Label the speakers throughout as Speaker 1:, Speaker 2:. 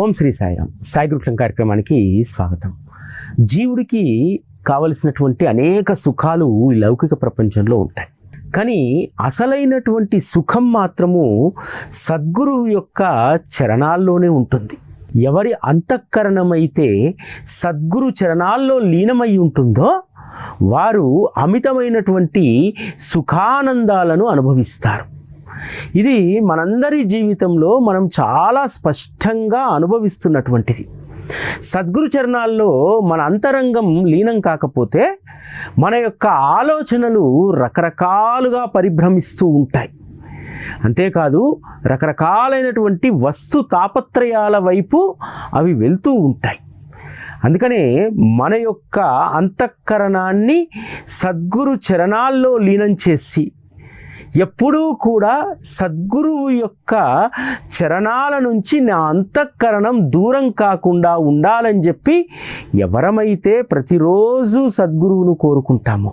Speaker 1: ఓం శ్రీ సాయిరామ్. సాయి గురుకులం కార్యక్రమానికి స్వాగతం. జీవుడికి కావలసినటువంటి అనేక సుఖాలు ఈ లౌకిక ప్రపంచంలో ఉంటాయి. కానీ అసలైనటువంటి సుఖం మాత్రము సద్గురువు యొక్క చరణాల్లోనే ఉంటుంది. ఎవరి అంతఃకరణమైతే సద్గురు చరణాల్లో లీనమై ఉంటుందో వారు అమితమైనటువంటి సుఖానందాలను అనుభవిస్తారు. ఇది మనందరి జీవితంలో మనం చాలా స్పష్టంగా అనుభవిస్తున్నటువంటిది. సద్గురు చరణాల్లో మన అంతరంగం లీనం కాకపోతే మన యొక్క ఆలోచనలు రకరకాలుగా పరిభ్రమిస్తూ ఉంటాయి. అంతేకాదు రకరకాలైనటువంటి వస్తు తాపత్రయాల వైపు అవి వెళ్తూ ఉంటాయి. అందుకనే మన యొక్క అంతఃకరణాన్ని సద్గురు చరణాల్లో లీనం చేసి ఎప్పుడూ కూడా సద్గురువు యొక్క చరణాల నుంచి నా అంతఃకరణం దూరం కాకుండా ఉండాలని చెప్పి ఎవరమైతే ప్రతిరోజు సద్గురువును కోరుకుంటామో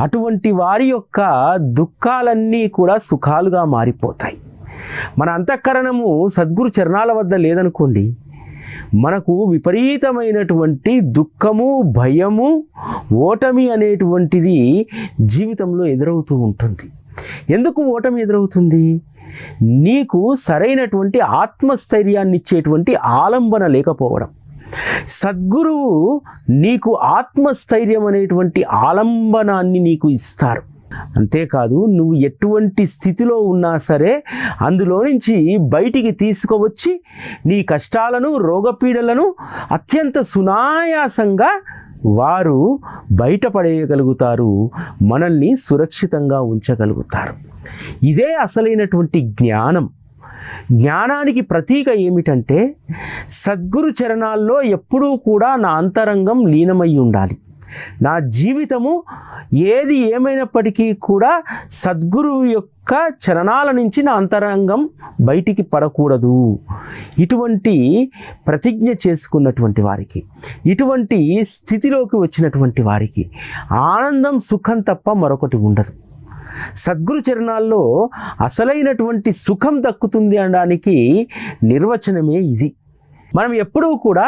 Speaker 1: అటువంటి వారి యొక్క దుఃఖాలన్నీ కూడా సుఖాలుగా మారిపోతాయి. మన అంతఃకరణము సద్గురు చరణాల వద్ద లేదనుకోండి, మనకు విపరీతమైనటువంటి దుఃఖము, భయము, ఓటమి అనేటువంటిది జీవితంలో ఎదురవుతూ ఉంటుంది. ఎందుకు ఓటమి ఎదురవుతుంది? నీకు సరైనటువంటి ఆత్మస్థైర్యాన్ని ఇచ్చేటువంటి ఆలంబన లేకపోవడం. సద్గురువు నీకు ఆత్మస్థైర్యం అనేటువంటి ఆలంబనాన్ని నీకు ఇస్తారు. అంతేకాదు నువ్వు ఎటువంటి స్థితిలో ఉన్నా సరే అందులో నుంచి బయటికి తీసుకువచ్చి నీ కష్టాలను, రోగపీడలను అత్యంత సునాయాసంగా వారు బయటపడేయగలుగుతారు, మనల్ని సురక్షితంగా ఉంచగలుగుతారు. ఇదే అసలైనటువంటి జ్ఞానం. జ్ఞానానికి ప్రతీక ఏమిటంటే సద్గురు చరణాల్లో ఎప్పుడూ కూడా నా అంతరంగం లీనమై ఉండాలి. నా జీవితము ఏది ఏమైనప్పటికీ కూడా సద్గురువు యొక్క చరణాల నుంచి నా అంతరంగం బయటికి పడకూడదు. ఇటువంటి ప్రతిజ్ఞ చేసుకున్నటువంటి వారికి, ఇటువంటి స్థితిలోకి వచ్చినటువంటి వారికి ఆనందం, సుఖం తప్ప మరొకటి ఉండదు. సద్గురు చరణాల్లో అసలైనటువంటి సుఖం దక్కుతుంది అనడానికి నిర్వచనమే ఇది. మనం ఎప్పుడూ కూడా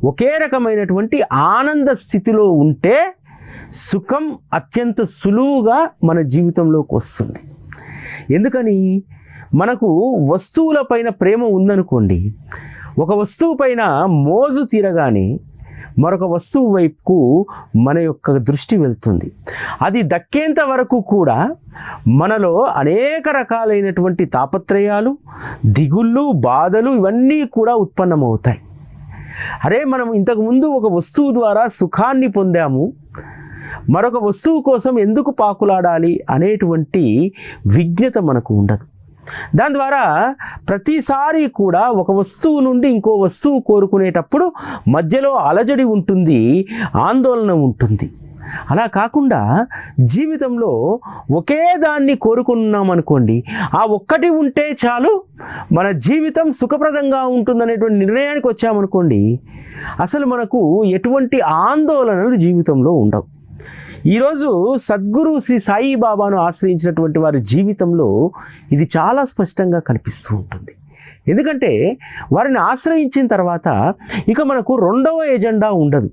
Speaker 1: ఒకే రకమైనటువంటి ఆనంద స్థితిలో ఉంటే సుఖం అత్యంత సులువుగా మన జీవితంలోకి వస్తుంది. ఎందుకని? మనకు వస్తువుల పైన ప్రేమ ఉందనుకోండి, ఒక వస్తువు పైన మోజు తీరగానే మరొక వస్తువు వైపుకు మన యొక్క దృష్టి వెళ్తుంది. అది దక్కేంత వరకు కూడా మనలో అనేక రకాలైనటువంటి తాపత్రయాలు, దిగుళ్ళు, బాధలు ఇవన్నీ కూడా ఉత్పన్నమవుతాయి. అరే, మనం ఇంతకుముందు ఒక వస్తువు ద్వారా సుఖాన్ని పొందాము, మరొక వస్తువు కోసం ఎందుకు పాకులాడాలి అనేటువంటి విజ్ఞత మనకు ఉండదు. దాని ద్వారా ప్రతిసారి కూడా ఒక వస్తువు నుండి ఇంకో వస్తువు కోరుకునేటప్పుడు మధ్యలో అలజడి ఉంటుంది, ఆందోళన ఉంటుంది. అలా కాకుండా జీవితంలో ఒకే దాన్ని కోరుకున్నాం అనుకోండి, ఆ ఒక్కటి ఉంటే చాలు మన జీవితం సుఖప్రదంగా ఉంటుందనేటువంటి నిర్ణయానికి వచ్చామనుకోండి, అసలు మనకు ఎటువంటి ఆందోళనలు జీవితంలో ఉండవు. ఈరోజు సద్గురు శ్రీ సాయిబాబాను ఆశ్రయించినటువంటి వారి జీవితంలో ఇది చాలా స్పష్టంగా కనిపిస్తూ ఉంటుంది. ఎందుకంటే వారిని ఆశ్రయించిన తర్వాత ఇక మనకు రెండవ ఎజెండా ఉండదు,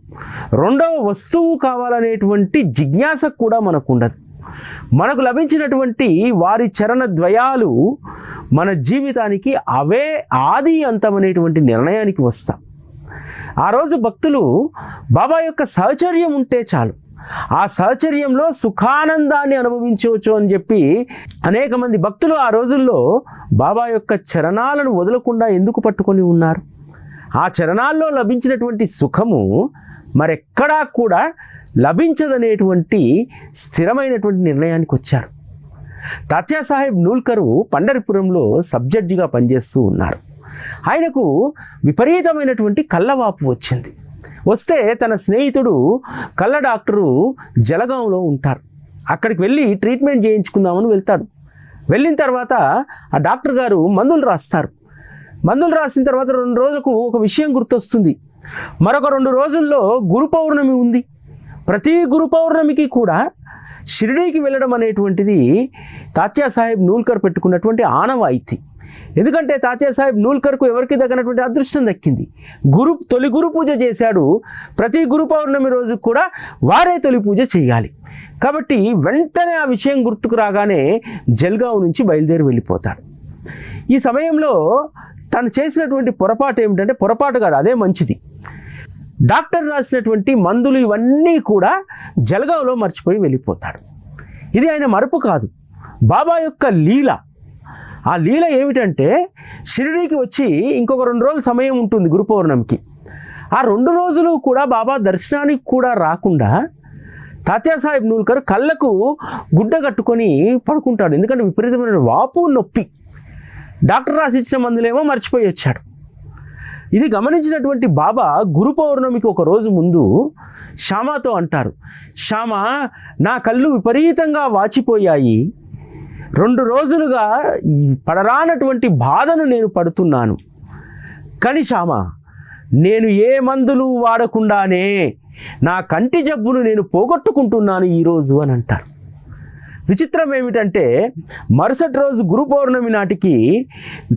Speaker 1: రెండవ వస్తువు కావాలనేటువంటి జిజ్ఞాస కూడా మనకు ఉండదు. మనకు లభించినటువంటి వారి చరణ ద్వయాలు మన జీవితానికి అవే ఆది అంతమనేటువంటి నిర్ణయానికి వస్తాం. ఆ రోజు భక్తులు బాబా యొక్క సహచర్యం ఉంటే చాలు, ఆ సహచర్యంలో సుఖానందాన్ని అనుభవించవచ్చు అని చెప్పి అనేక మంది భక్తులు ఆ రోజుల్లో బాబా యొక్క చరణాలను వదలకుండా ఎందుకు పట్టుకొని ఉన్నారు? ఆ చరణాల్లో లభించినటువంటి సుఖము మరెక్కడా కూడా లభించదనేటువంటి స్థిరమైనటువంటి నిర్ణయానికి వచ్చారు. తాత్యా సాహెబ్ నూల్కరు పండరిపురంలో సబ్ జడ్జిగా పనిచేస్తూ ఉన్నారు. ఆయనకు విపరీతమైనటువంటి కళ్ళవాపు వచ్చింది. వస్తే తన స్నేహితుడు కళ్ళ డాక్టరు జలగాంలో ఉంటారు, అక్కడికి వెళ్ళి ట్రీట్మెంట్ చేయించుకుందామని వెళ్తాడు. వెళ్ళిన తర్వాత ఆ డాక్టర్ గారు మందులు రాస్తారు. మందులు రాసిన తర్వాత 2 రోజులకు ఒక విషయం గుర్తొస్తుంది. మరొక 2 రోజుల్లో గురు పౌర్ణమి ఉంది. ప్రతి గురు పౌర్ణమికి కూడా షిరిడీకి వెళ్ళడం అనేటువంటిది తాత్యా సాహెబ్ నూల్కర్ పెట్టుకున్నటువంటి ఆనవాయితీ. ఎందుకంటే తాత్యా సాహెబ్ నూల్కర్కు ఎవరికి దక్కనటువంటి అదృష్టం దక్కింది. తొలి గురు పూజ చేశాడు. ప్రతి గురు పౌర్ణమి రోజు కూడా వారే తొలి పూజ చేయాలి. కాబట్టి వెంటనే ఆ విషయం గుర్తుకు రాగానే జల్గావ్ నుంచి బయలుదేరి వెళ్ళిపోతాడు. ఈ సమయంలో తను చేసినటువంటి పొరపాటు ఏమిటంటే, పొరపాటు కాదు, అదే మంచిది, డాక్టర్ రాసినటువంటి మందులు ఇవన్నీ కూడా జల్గావ్లో మర్చిపోయి వెళ్ళిపోతాడు. ఇది ఆయన మరపు కాదు, బాబా యొక్క లీల. ఆ లీల ఏమిటంటే, షిరిడీకి వచ్చి ఇంకొక 2 రోజులు సమయం ఉంటుంది గురు పౌర్ణమికి. ఆ 2 రోజులు కూడా బాబా దర్శనానికి కూడా రాకుండా తాత్యా సాహెబ్ నూల్కర్ కళ్ళకు గుడ్డ కట్టుకొని పడుకుంటాడు. ఎందుకంటే విపరీతమైన వాపు నొప్పి, డాక్టర్ రాసి ఇచ్చిన మందులేమో మర్చిపోయి వచ్చాడు. ఇది గమనించినటువంటి బాబా గురు పౌర్ణమికి ఒక రోజు ముందు శ్యామతో అంటారు, శ్యామ, నా కళ్ళు విపరీతంగా వాచిపోయాయి, 2 రోజులుగా పడరానటువంటి బాధను నేను పడుతున్నాను. కానీ శ్యామ, నేను ఏ మందులు వాడకుండానే నా కంటి జబ్బును నేను పోగొట్టుకుంటున్నాను ఈరోజు అని అంటారు. విచిత్రం ఏమిటంటే, మరుసటి రోజు గురు పౌర్ణమి నాటికి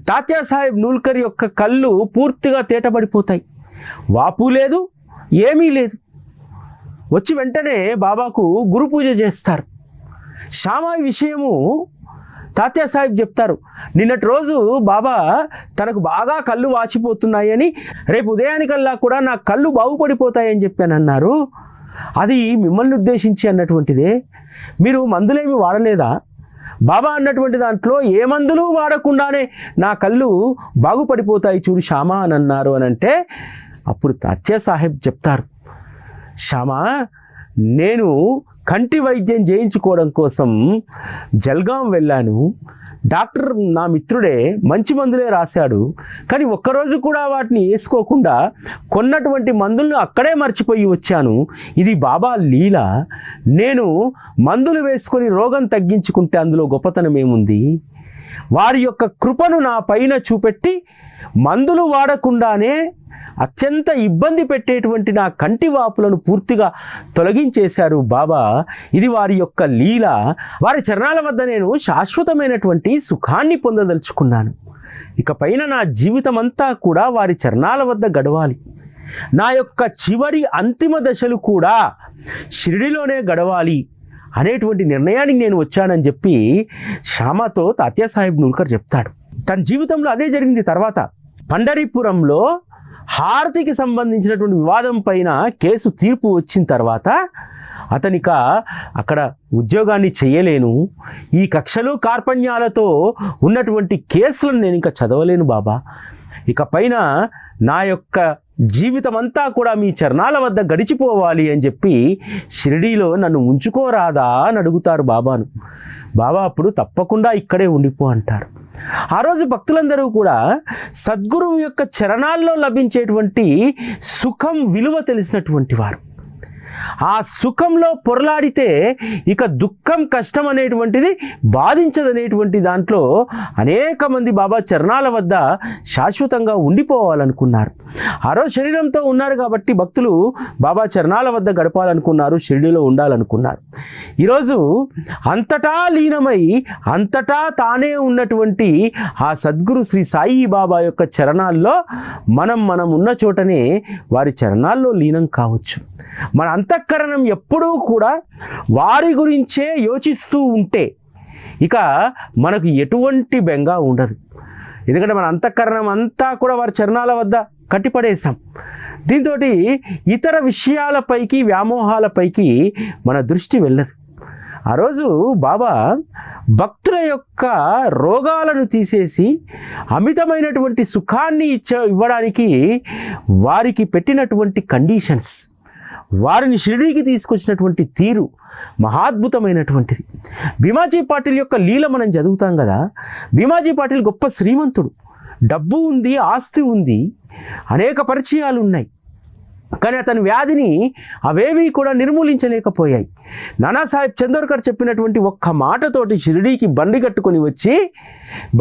Speaker 1: తాత్యా సాహెబ్ నూల్కర్ యొక్క కళ్ళు పూర్తిగా తేటపడిపోతాయి. వాపు లేదు, ఏమీ లేదు. వచ్చి వెంటనే బాబాకు గురు పూజ చేస్తారు. శ్యామ ఈ విషయము తాత్యా సాహెబ్ చెప్తారు, నిన్నటి రోజు బాబా తనకు బాగా కళ్ళు వాచిపోతున్నాయని, రేపు ఉదయానికల్లా కూడా నా కళ్ళు బాగుపడిపోతాయని చెప్పానన్నారు. అది మిమ్మల్ని ఉద్దేశించి అన్నటువంటిదే, మీరు మందులేమి వాడలేదా? బాబా అన్నటువంటి దాంట్లో ఏ మందులు వాడకుండానే నా కళ్ళు బాగుపడిపోతాయి చూడు శ్యామ అని అన్నారు అని అంటే, అప్పుడు తాత్యా సాహెబ్ చెప్తారు, శ్యామ, నేను కంటి వైద్యం చేయించుకోవడం కోసం జల్గాం వెళ్ళాను. డాక్టర్ నా మిత్రుడే మంచి మందులే రాశాడు. కానీ ఒక్కరోజు కూడా వాటిని వేసుకోకుండా కొన్నటువంటి మందులను అక్కడే మర్చిపోయి వచ్చాను. ఇది బాబా లీల. నేను మందులు వేసుకొని రోగం తగ్గించుకుంటే అందులో గొప్పతనం ఏముంది? వారి యొక్క కృపను నా పైన చూపెట్టి మందులు వాడకుండానే అత్యంత ఇబ్బంది పెట్టేటువంటి నా కంటి వాపులను పూర్తిగా తొలగించేశారు బాబా. ఇది వారి యొక్క లీల. వారి చరణాల వద్ద నేను శాశ్వతమైనటువంటి సుఖాన్ని పొందదలుచుకున్నాను. ఇక పైన నా జీవితం అంతా కూడా వారి చరణాల వద్ద గడవాలి. నా యొక్క చివరి అంతిమ దశలు కూడా షిరిడిలోనే గడవాలి అనేటువంటి నిర్ణయానికి నేను వచ్చానని చెప్పి శ్యామతో తాత్యా సాహెబ్ నూల్కర్ చెప్తాడు. తన జీవితంలో అదే జరిగింది. తర్వాత పండరీపురంలో హారతికి సంబంధించినటువంటి వివాదం పైన కేసు తీర్పు వచ్చిన తర్వాత అతనిక అక్కడ ఉద్యోగాన్ని చేయలేను, ఈ కక్షలు కార్పణ్యాలతో ఉన్నటువంటి కేసులను నేను ఇంకా చదవలేను బాబా, ఇక పైన నా యొక్క జీవితం అంతా కూడా మీ చరణాల వద్ద గడిచిపోవాలి అని చెప్పి షిరిడీలో నన్ను ఉంచుకోరాదా అని అడుగుతారు బాబాను. బాబా అప్పుడు తప్పకుండా ఇక్కడే ఉండిపో అంటారు. ఆ రోజు భక్తులందరూ కూడా సద్గురువు యొక్క చరణాల్లో లభించేటువంటి సుఖం విలువ తెలిసినటువంటి వారు. ఆ సుఖంలో పొరలాడితే ఇక దుఃఖం, కష్టం అనేటువంటిది బాధించదనేటువంటి దాంట్లో అనేక మంది బాబా చరణాల వద్ద శాశ్వతంగా ఉండిపోవాలనుకున్నారు. ఆ రోజు శరీరంతో ఉన్నారు కాబట్టి భక్తులు బాబా చరణాల వద్ద గడపాలనుకున్నారు, షిరిడీలో ఉండాలనుకున్నారు. ఈరోజు అంతటా లీనమై అంతటా తానే ఉన్నటువంటి ఆ సద్గురు శ్రీ సాయి బాబా యొక్క చరణాల్లో మనం ఉన్న చోటనే వారి చరణాల్లో లీనం కావచ్చు. మన అంతఃకరణం ఎప్పుడూ కూడా వారి గురించే యోచిస్తూ ఉంటే ఇక మనకు ఎటువంటి బెంగ ఉండదు. ఎందుకంటే మన అంతఃకరణం అంతా కూడా వారి చరణాల వద్ద కట్టిపడేశాం. దీంతో ఇతర విషయాలపైకి, వ్యామోహాలపైకి మన దృష్టి వెళ్ళదు. ఆ రోజు బాబా భక్తుల యొక్క రోగాలను తీసేసి అమితమైనటువంటి సుఖాన్ని ఇవ్వడానికి వారికి పెట్టినటువంటి కండిషన్స్, వారిని షిరిడీకి తీసుకొచ్చినటువంటి తీరు మహాద్భుతమైనటువంటిది. భీమాజీ పాటిల్ యొక్క లీల మనం చదువుతాం కదా. భీమాజీ పాటిల్ గొప్ప శ్రీమంతుడు, డబ్బు ఉంది, ఆస్తి ఉంది, అనేక పరిచయాలు ఉన్నాయి. కానీ అతని వ్యాధిని అవేవి కూడా నిర్మూలించలేకపోయాయి. నానాసాహెబ్ చందోర్కర్ చెప్పినటువంటి ఒక్క మాటతోటి షిరిడీకి బండి కట్టుకొని వచ్చి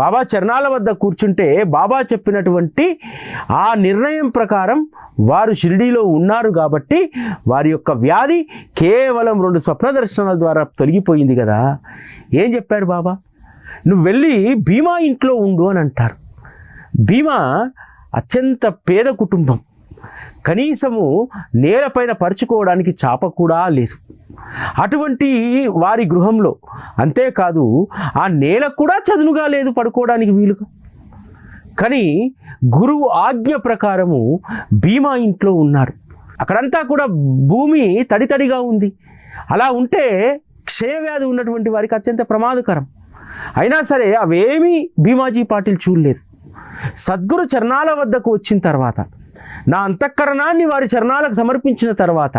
Speaker 1: బాబా చరణాల వద్ద కూర్చుంటే బాబా చెప్పినటువంటి ఆ నిర్ణయం ప్రకారం వారు షిరిడీలో ఉన్నారు కాబట్టి వారి యొక్క వ్యాధి కేవలం 2 స్వప్న దర్శనాల ద్వారా తొలగిపోయింది కదా. ఏం చెప్పారు బాబా? నువ్వు వెళ్ళి భీమా ఇంట్లో ఉండు అని అంటారు. భీమా అత్యంత పేద కుటుంబం, కనీసము నేలపైన పరుచుకోవడానికి చాప కూడా లేదు. అటువంటి వారి గృహంలో, అంతేకాదు ఆ నేల కూడా చదునుగా లేదు పడుకోవడానికి వీలుగా. కానీ గురువు ఆజ్ఞ ప్రకారము భీమా ఇంట్లో ఉన్నాడు. అక్కడంతా కూడా భూమి తడితడిగా ఉంది. అలా ఉంటే క్షయవ్యాధి ఉన్నటువంటి వారికి అత్యంత ప్రమాదకరం. అయినా సరే అవేమీ భీమాజీ పాటిల్ చూడలేదు. సద్గురు చరణాల వద్దకు వచ్చిన తర్వాత, నా అంతఃకరణాన్ని వారి చరణాలకు సమర్పించిన తర్వాత,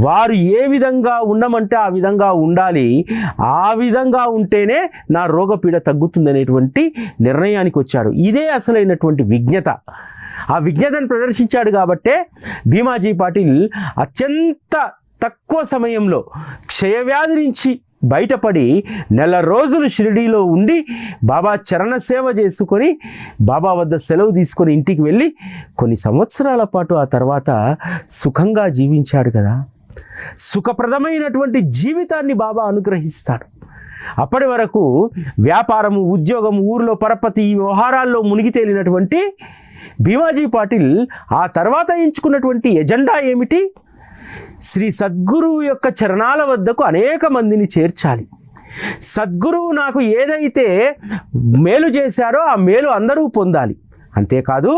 Speaker 1: వారు ఏ విధంగా ఉండమంటే ఆ విధంగా ఉండాలి, ఆ విధంగా ఉంటేనే నా రోగపీడ తగ్గుతుందనేటువంటి నిర్ణయానికి వచ్చాడు. ఇదే అసలైనటువంటి విజ్ఞత. ఆ విజ్ఞతను ప్రదర్శించాడు కాబట్టే భీమాజీ పాటిల్ అత్యంత తక్కువ సమయంలో క్షయవ్యాధి నుంచి బయటపడి నెల రోజులు షిరిడీలో ఉండి బాబా చరణ సేవ చేసుకొని బాబా వద్ద సెలవు తీసుకొని ఇంటికి వెళ్ళి కొన్ని సంవత్సరాల పాటు ఆ తర్వాత సుఖంగా జీవించాడు కదా. సుఖప్రదమైనటువంటి జీవితాన్ని బాబా అనుగ్రహిస్తాడు. అప్పటి వరకు వ్యాపారము, ఉద్యోగము, ఊరిలో పరపతి, ఈ వ్యవహారాల్లో మునిగి తేలినటువంటి భీమాజీ పాటిల్ ఆ తర్వాత ఎంచుకున్నటువంటి ఎజెండా ఏమిటి? శ్రీ సద్గురువు యొక్క చరణాల వద్దకు అనేక మందిని చేర్చాలి. సద్గురువు నాకు ఏదైతే మేలు చేశాడో ఆ మేలు అందరూ పొందాలి. అంతేకాదు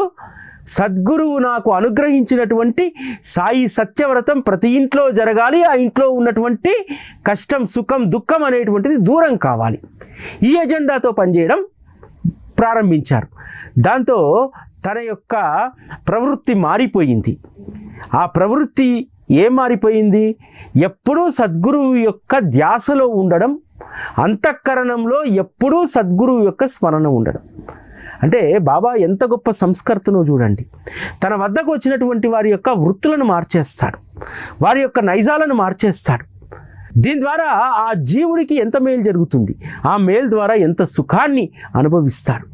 Speaker 1: సద్గురువు నాకు అనుగ్రహించినటువంటి సాయి సత్యవ్రతం ప్రతి ఇంట్లో జరగాలి. ఆ ఇంట్లో ఉన్నటువంటి కష్టం, సుఖం, దుఃఖం అనేటువంటిది దూరం కావాలి. ఈ ఎజెండాతో పనిచేయడం ప్రారంభించారు. దాంతో తన యొక్క ప్రవృత్తి మారిపోయింది. ఆ ప్రవృత్తి ఏం మారిపోయింది? ఎప్పుడూ సద్గురువు యొక్క ధ్యాసలో ఉండడం, అంతఃకరణంలో ఎప్పుడూ సద్గురువు యొక్క స్మరణ ఉండడం. అంటే బాబా ఎంత గొప్ప సంస్కర్తనో చూడండి. తన వద్దకు వచ్చినటువంటి వారి యొక్క వృత్తులను మార్చేస్తాడు, వారి యొక్క నైజాలను మార్చేస్తాడు. దీని ద్వారా ఆ జీవుడికి ఎంత మేలు జరుగుతుంది, ఆ మేలు ద్వారా ఎంత సుఖాన్ని అనుభవిస్తారు.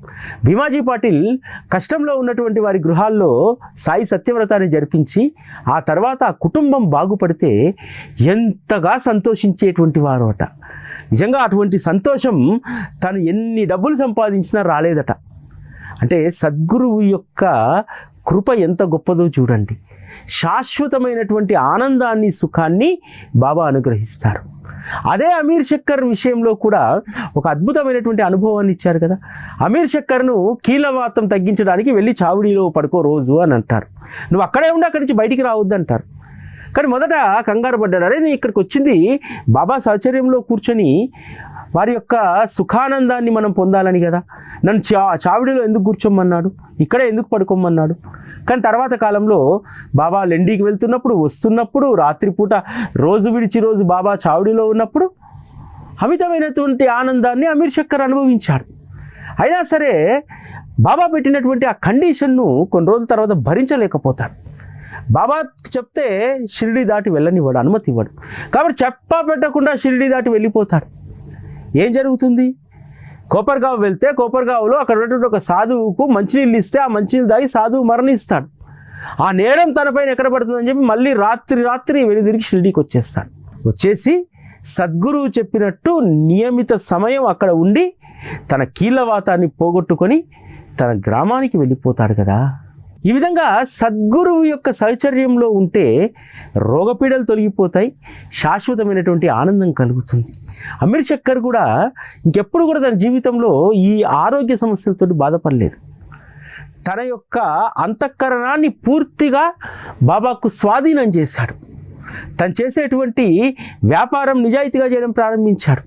Speaker 1: భీమాజీ పాటిల్ కష్టంలో ఉన్నటువంటి వారి గృహాల్లో సాయి సత్యవ్రతాన్ని జరిపించి ఆ తర్వాత ఆ కుటుంబం బాగుపడితే ఎంతగా సంతోషించేటువంటి వారు అట. నిజంగా అటువంటి సంతోషం తను ఎన్ని డబ్బులు సంపాదించినా రాలేదట. అంటే సద్గురువు యొక్క కృప ఎంత గొప్పదో చూడండి. శాశ్వతమైనటువంటి ఆనందాన్ని, సుఖాన్ని బాబా అనుగ్రహిస్తారు. అదే అమీర్ శక్కర్ విషయంలో కూడా ఒక అద్భుతమైనటువంటి అనుభవాన్ని ఇచ్చారు కదా. అమీర్ శక్కర్ను కీలవాతం తగ్గించడానికి వెళ్ళి చావుడీలో పడుకో రోజు అని అంటారు. నువ్వు అక్కడే ఉండి అక్కడి నుంచి బయటికి రావద్దు అంటారు. కానీ మొదట కంగారు పడ్డాడు. అరే నేను ఇక్కడికి వచ్చింది బాబా సాహచర్యంలో కూర్చొని వారి యొక్క సుఖానందాన్ని మనం పొందాలని కదా. నన్ను చావిడిలో ఎందుకు కూర్చోమన్నాడు, ఇక్కడే ఎందుకు పడుకోమన్నాడు? కానీ తర్వాత కాలంలో బాబా లెండికి వెళ్తున్నప్పుడు, వస్తున్నప్పుడు, రాత్రిపూట రోజు విడిచి రోజు బాబా చావిడిలో ఉన్నప్పుడు అమితమైనటువంటి ఆనందాన్ని అమీర్ శక్కర్ అనుభవించాడు. అయినా సరే బాబా పెట్టినటువంటి ఆ కండిషన్ను కొన్ని రోజుల తర్వాత భరించలేకపోతాడు. బాబా చెప్తే షిరిడి దాటి వెళ్ళనివ్వడు, అనుమతి ఇవ్వడు. కాబట్టి చెప్పా పెట్టకుండా షిరిడి దాటి వెళ్ళిపోతాడు. ఏం జరుగుతుంది? కోపర్గావ్ వెళ్తే కోపర్గావ్లో అక్కడ ఉన్నటువంటి ఒక సాధువుకు మంచినీళ్ళు ఇస్తే ఆ మంచినీళ్ళు దాగి సాధువు మరణిస్తాడు. ఆ నేరం తనపైన ఎక్కడ పడుతుందని చెప్పి మళ్ళీ రాత్రి వెనుదిరిగి షిరిడీకి వచ్చేస్తాడు. వచ్చేసి సద్గురువు చెప్పినట్టు నియమిత సమయం అక్కడ ఉండి తన కీళ్ళవాతాన్ని పోగొట్టుకొని తన గ్రామానికి వెళ్ళిపోతాడు కదా. ఈ విధంగా సద్గురువు యొక్క సహచర్యంలో ఉంటే రోగపీడలు తొలగిపోతాయి, శాశ్వతమైనటువంటి ఆనందం కలుగుతుంది. అమీర్ శక్కర్ కూడా ఇంకెప్పుడు కూడా తన జీవితంలో ఈ ఆరోగ్య సమస్యలతో బాధపడలేదు. తన యొక్క అంతఃకరణాన్ని పూర్తిగా బాబాకు స్వాధీనం చేశాడు. తను చేసేటువంటి వ్యాపారం నిజాయితీగా చేయడం ప్రారంభించాడు.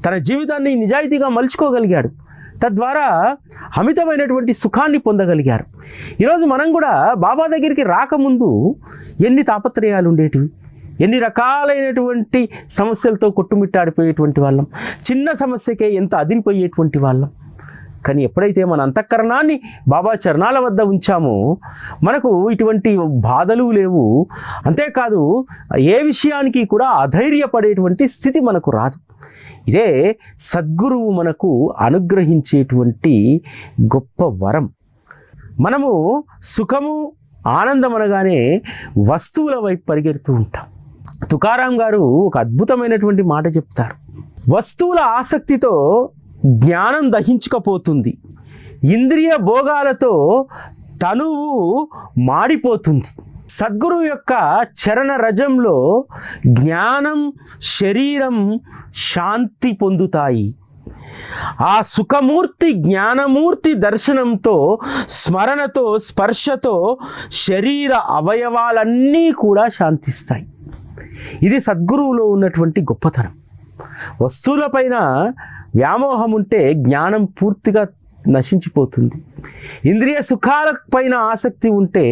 Speaker 1: తన జీవితాన్ని నిజాయితీగా మలుచుకోగలిగాడు. తద్వారా అమితమైనటువంటి సుఖాన్ని పొందగలిగారు. ఈరోజు మనం కూడా బాబా దగ్గరికి రాకముందు ఎన్ని తాపత్రయాలు ఉండేటివి, ఎన్ని రకాలైనటువంటి సమస్యలతో కొట్టుమిట్టాడిపోయేటువంటి వాళ్ళం, చిన్న సమస్యకే ఎంత అదిరిపోయేటువంటి వాళ్ళం. కానీ ఎప్పుడైతే మన అంతఃకరణాన్ని బాబా చరణాల వద్ద ఉంచామో మనకు ఇటువంటి బాధలు లేవు. అంతేకాదు ఏ విషయానికి కూడా అధైర్యపడేటువంటి స్థితి మనకు రాదు. ఇదే సద్గురువు మనకు అనుగ్రహించేటువంటి గొప్ప వరం. మనము సుఖము, ఆనందం అనగానే వస్తువుల వైపు పరిగెడుతూ ఉంటాం. తుకారాం గారు ఒక అద్భుతమైనటువంటి మాట చెప్తారు. వస్తువుల ఆసక్తితో జ్ఞానం దహించుకపోతుంది, ఇంద్రియ భోగాలతో తనువు మాడిపోతుంది. సద్గురువు యొక్క చరణ రజంలో జ్ఞానం, శరీరం శాంతి పొందుతాయి. ఆ సుఖమూర్తి, జ్ఞానమూర్తి దర్శనంతో, స్మరణతో, స్పర్శతో శరీర అవయవాలన్నీ కూడా శాంతిస్తాయి. ఇది సద్గురువులో ఉన్నటువంటి గొప్పతనం. వస్తువులపైన వ్యామోహం ఉంటే జ్ఞానం పూర్తిగా నశించిపోతుంది. ఇంద్రియ సుఖాల పైన ఆసక్తి ఉంటే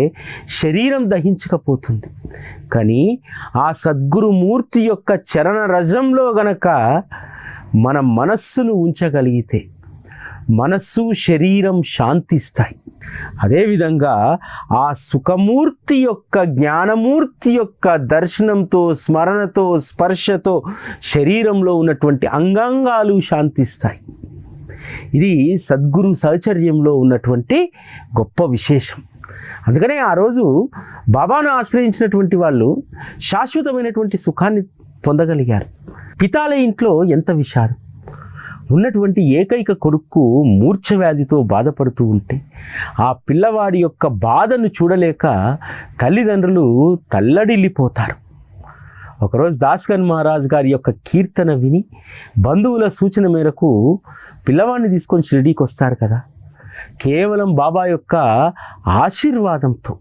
Speaker 1: శరీరం దహించకపోతుంది. కానీ ఆ సద్గురుమూర్తి యొక్క చరణ రజంలో గనక మన మనస్సును ఉంచగలిగితే మనస్సు, శరీరం శాంతిస్తాయి. అదేవిధంగా ఆ సుఖమూర్తి యొక్క, జ్ఞానమూర్తి యొక్క దర్శనంతో, స్మరణతో, స్పర్శతో శరీరంలో ఉన్నటువంటి అంగాంగాలు శాంతిస్తాయి. ఇది సద్గురు సహచర్యంలో ఉన్నటువంటి గొప్ప విశేషం. అందుకనే ఆ రోజు బాబాను ఆశ్రయించినటువంటి వాళ్ళు శాశ్వతమైనటువంటి సుఖాన్ని పొందగలిగారు. పితాల ఇంట్లో ఎంత విషాదం. ఉన్నటువంటి ఏకైక కొడుకు మూర్ఛ వ్యాధితో బాధపడుతూ ఉంటే ఆ పిల్లవాడి యొక్క బాధను చూడలేక తల్లిదండ్రులు తల్లడిల్లిపోతారు. ఒకరోజు దాస్కన్ మహారాజ్ గారి యొక్క కీర్తన విని బంధువుల సూచన మేరకు పిల్లవాడిని తీసుకొని షిరిడీకి వస్తారు కదా. కేవలం బాబా యొక్క ఆశీర్వాదంతో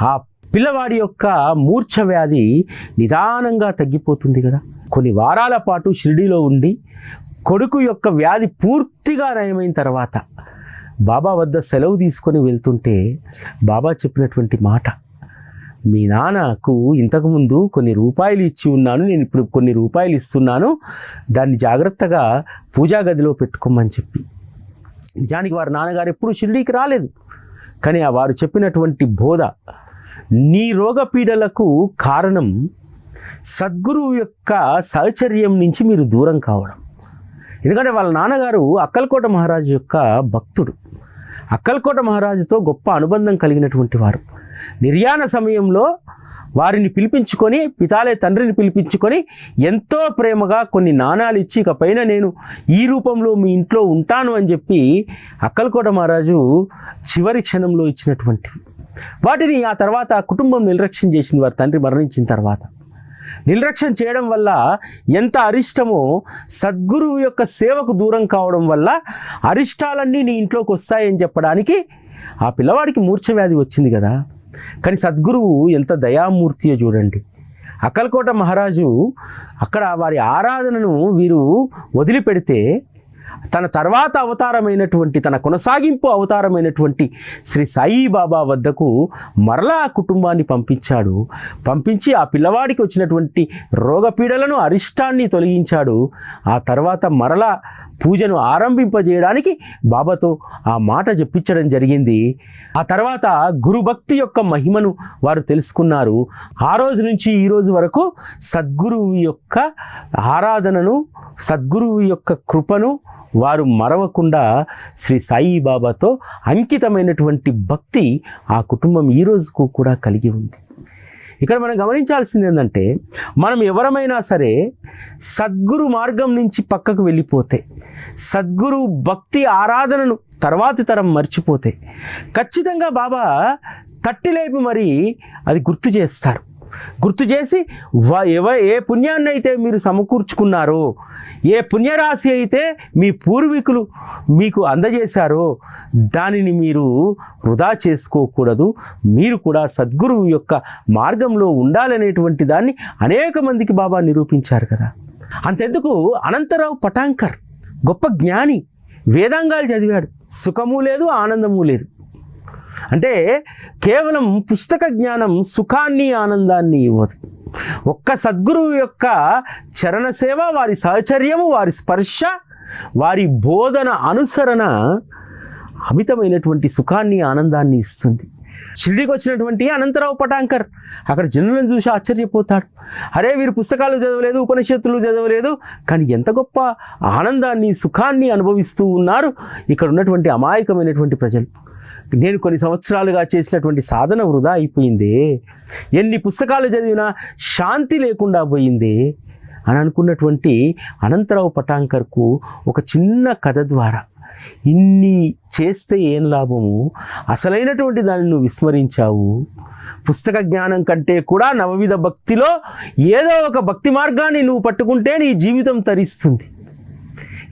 Speaker 1: ఆ పిల్లవాడి యొక్క మూర్ఛ వ్యాధి నిదానంగా తగ్గిపోతుంది కదా. కొన్ని వారాల పాటు షిరిడీలో ఉండి కొడుకు యొక్క వ్యాధి పూర్తిగా నయమైన తర్వాత బాబా వద్ద సెలవు తీసుకొని వెళ్తుంటే బాబా చెప్పినటువంటి మాట, మీ నాన్నకు ఇంతకుముందు కొన్ని రూపాయలు ఇచ్చి ఉన్నాను, నేను ఇప్పుడు కొన్ని రూపాయలు ఇస్తున్నాను, దాన్ని జాగ్రత్తగా పూజా గదిలో పెట్టుకోమని చెప్పి. నిజానికి వారి నాన్నగారు ఎప్పుడూ షిరిడీకి రాలేదు. కానీ వారు చెప్పినటువంటి బోధ, నీ రోగపీడలకు కారణం సద్గురువు యొక్క సహచర్యం నుంచి మీరు దూరం కావడం. ఎందుకంటే వాళ్ళ నాన్నగారు అక్కల్కోట మహారాజు యొక్క భక్తుడు. అక్కల్కోట మహారాజుతో గొప్ప అనుబంధం కలిగినటువంటి వారు. నిర్యాణ సమయంలో వారిని పిలిపించుకొని, పితాలే తండ్రిని పిలిపించుకొని ఎంతో ప్రేమగా కొన్ని నాణాలు ఇచ్చి, ఇక పైన నేను ఈ రూపంలో మీ ఇంట్లో ఉంటాను అని చెప్పి అక్కల్కోట మహారాజు చివరి క్షణంలో ఇచ్చినటువంటివి. వాటిని ఆ తర్వాత కుటుంబం నిర్లక్ష్యం చేసింది. వారి తండ్రి మరణించిన తర్వాత నిర్లక్ష్యం చేయడం వల్ల ఎంత అరిష్టమో, సద్గురువు యొక్క సేవకు దూరం కావడం వల్ల అరిష్టాలన్నీ నీ ఇంట్లోకి వస్తాయని చెప్పడానికి ఆ పిల్లవాడికి మూర్ఛ వ్యాధి వచ్చింది కదా. కానీ సద్గురువు ఎంత దయామూర్తియో చూడండి. అక్కల్కోట మహారాజు అక్కడ వారి ఆరాధనను వీరు వదిలిపెడితే తన తర్వాత అవతారమైనటువంటి, తన కొనసాగింపు అవతారమైనటువంటి శ్రీ సాయిబాబా వద్దకు మరలా ఆ కుటుంబాన్ని పంపించాడు. పంపించి ఆ పిల్లవాడికి వచ్చినటువంటి రోగపీడలను, అరిష్టాన్ని తొలగించాడు. ఆ తర్వాత మరలా పూజను ఆరంభింపజేయడానికి బాబాతో ఆ మాట చెప్పించడం జరిగింది. ఆ తర్వాత గురుభక్తి యొక్క మహిమను వారు తెలుసుకున్నారు. ఆ రోజు నుంచి ఈ రోజు వరకు సద్గురువు యొక్క ఆరాధనను, సద్గురువు యొక్క కృపను వారు మరవకుండా శ్రీ సాయిబాబాతో అంకితమైనటువంటి భక్తి ఆ కుటుంబం ఈ రోజుకు కూడా కలిగి ఉంది. ఇక్కడ మనం గమనించాల్సింది ఏంటంటే, మనం ఎవరమైనా సరే సద్గురు మార్గం నుంచి పక్కకు వెళ్ళిపోతే, సద్గురు భక్తి ఆరాధనను తర్వాతి తరం మర్చిపోతే ఖచ్చితంగా బాబా తట్టిలేపి మరి అది గుర్తు చేస్తారు. గుర్తు చేసి ఏ పుణ్యాన్ని అయితే మీరు సమకూర్చుకున్నారో, ఏ పుణ్యరాశి అయితే మీ పూర్వీకులు మీకు అందజేశారో దానిని మీరు వృధా చేసుకోకూడదు. మీరు కూడా సద్గురువు యొక్క మార్గంలో ఉండాలనేటువంటి దాన్ని అనేక మందికి బాబా నిరూపించారు కదా. అంతెందుకు, అనంతరావు పటాంకర్ గొప్ప జ్ఞాని, వేదాంగాలు చదివాడు, సుఖము లేదు, ఆనందము లేదు. అంటే కేవలం పుస్తక జ్ఞానం సుఖాన్ని, ఆనందాన్ని ఇవ్వదు. ఒక్క సద్గురువు యొక్క చరణ సేవ, వారి సహచర్యము, వారి స్పర్శ, వారి బోధన అనుసరణ అమితమైనటువంటి సుఖాన్ని, ఆనందాన్ని ఇస్తుంది. షిరిడీకి వచ్చినటువంటి అనంతరావు పటాంకర్ అక్కడ జనులను చూసి ఆశ్చర్యపోతాడు. అరే, వీరు పుస్తకాలు చదవలేదు, ఉపనిషత్తులు చదవలేదు, కానీ ఎంత గొప్ప ఆనందాన్ని, సుఖాన్ని అనుభవిస్తూ ఉన్నారు ఇక్కడ ఉన్నటువంటి అమాయకమైనటువంటి ప్రజలు. నేను కొన్ని సంవత్సరాలుగా చేసినటువంటి సాధన వృధా అయిపోయిందే, ఎన్ని పుస్తకాలు చదివినా శాంతి లేకుండా పోయిందే అని అనుకున్నటువంటి అనంతరావు పటాంకర్కు ఒక చిన్న కథ ద్వారా, ఇన్ని చేస్తే ఏం లాభము, అసలైనటువంటి దాన్ని నువ్వు విస్మరించావు. పుస్తక జ్ఞానం కంటే కూడా నవవిధ భక్తిలో ఏదో ఒక భక్తి మార్గాన్ని నువ్వు పట్టుకుంటే నీ జీవితం తరిస్తుంది.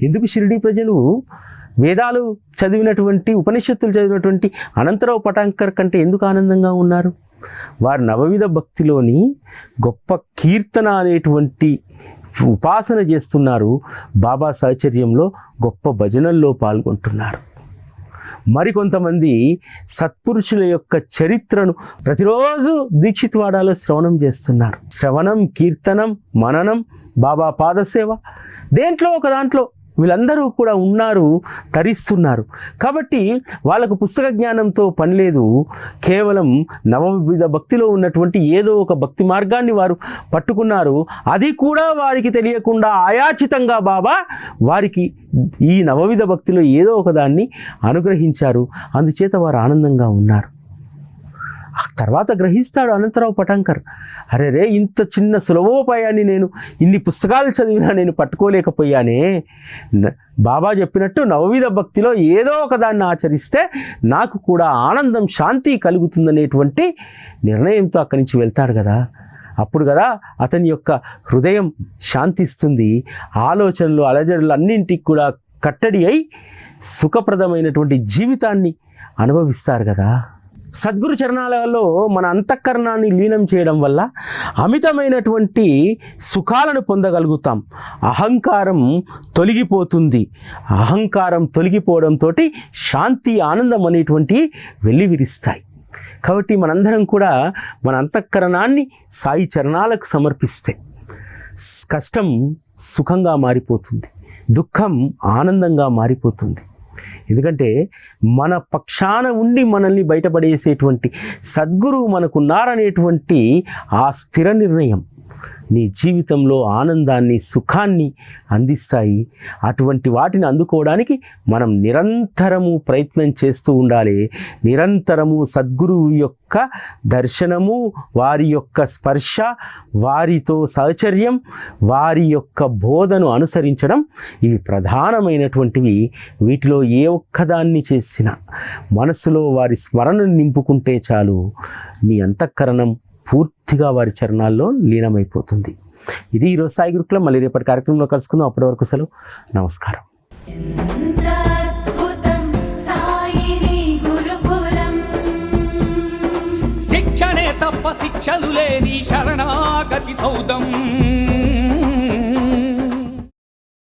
Speaker 1: ఎందుకు షిరిడీ ప్రజలు వేదాలు చదివినటువంటి, ఉపనిషత్తులు చదివినటువంటి అనంతరావు పటాంకర్ కంటే ఎందుకు ఆనందంగా ఉన్నారు? వారు నవవిధ భక్తిలోని గొప్ప కీర్తన అనేటువంటి ఉపాసన చేస్తున్నారు. బాబా సాహచర్యంలో గొప్ప భజనల్లో పాల్గొంటున్నారు. మరికొంతమంది సత్పురుషుల యొక్క చరిత్రను ప్రతిరోజు దీక్షిత్వాడాలో శ్రవణం చేస్తున్నారు. శ్రవణం, కీర్తనం, మననం, బాబా పాదసేవ, దేంట్లో ఒక దాంట్లో వీళ్ళందరూ కూడా ఉన్నారు, తరిస్తున్నారు. కాబట్టి వాళ్ళకు పుస్తక జ్ఞానంతో పని లేదు. కేవలం నవవిధ భక్తిలో ఉన్నటువంటి ఏదో ఒక భక్తి మార్గాన్ని వారు పట్టుకున్నారు. అది కూడా వారికి తెలియకుండా ఆయాచితంగా బాబా వారికి ఈ నవవిధ భక్తిలో ఏదో ఒక దాన్ని అనుగ్రహించారు. అందుచేత వారు ఆనందంగా ఉన్నారు. ఆ తర్వాత గ్రహిస్తాడు అనంతరావు పటాంకర్, అరే రే, ఇంత చిన్న సులభోపాయాన్ని నేను ఇన్ని పుస్తకాలు చదివినా నేను పట్టుకోలేకపోయానే. బాబా చెప్పినట్టు నవవిధ భక్తిలో ఏదో ఒక దాన్ని ఆచరిస్తే నాకు కూడా ఆనందం, శాంతి కలుగుతుందనేటువంటి నిర్ణయంతో అక్కడి నుంచి వెళ్తాడు కదా. అప్పుడు కదా అతని యొక్క హృదయం శాంతిస్తుంది. ఆలోచనలు, అలజడులు అన్నింటికి కూడా కట్టడి అయి సుఖప్రదమైనటువంటి జీవితాన్ని అనుభవిస్తారు కదా. సద్గురు చరణాలలో మన అంతఃకరణాన్ని లీనం చేయడం వల్ల అమితమైనటువంటి సుఖాలను పొందగలుగుతాం. అహంకారం తొలగిపోతుంది. అహంకారం తొలగిపోవడంతో శాంతి, ఆనందం అనేటువంటి వెల్లివిరుస్తాయి. కాబట్టి మనందరం కూడా మన అంతఃకరణాన్ని సాయి చరణాలకు సమర్పిస్తే కష్టం సుఖంగా మారిపోతుంది, దుఃఖం ఆనందంగా మారిపోతుంది. ఎందుకంటే మన పక్షాన ఉండి మనల్ని బయటపడేసేటువంటి సద్గురువు మనకున్నారనేటువంటి ఆ స్థిర నిర్ణయం నీ జీవితంలో ఆనందాన్ని, సుఖాన్ని అందిస్తాయి. అటువంటి వాటిని అందుకోవడానికి మనం నిరంతరము ప్రయత్నం చేస్తూ ఉండాలి. నిరంతరము సద్గురువు యొక్క దర్శనము, వారి యొక్క స్పర్శ, వారితో సహచర్యం, వారి యొక్క బోధను అనుసరించడం, ఇవి ప్రధానమైనటువంటివి. వీటిలో ఏ ఒక్కదాన్ని చేసినా మనసులో వారి స్మరణను నింపుకుంటే చాలు, నీ అంతఃకరణం పూర్తిగా వారి చరణాల్లో లీనమైపోతుంది. ఇది ఈరోజు సాయి గురుకులం. మళ్ళీ రేపటి కార్యక్రమంలో కలుసుకుందాం. అప్పటి వరకు సెలవు. నమస్కారం.
Speaker 2: శిక్షణే తప్ప శిక్షలు లేని శరణాగతి సౌదం.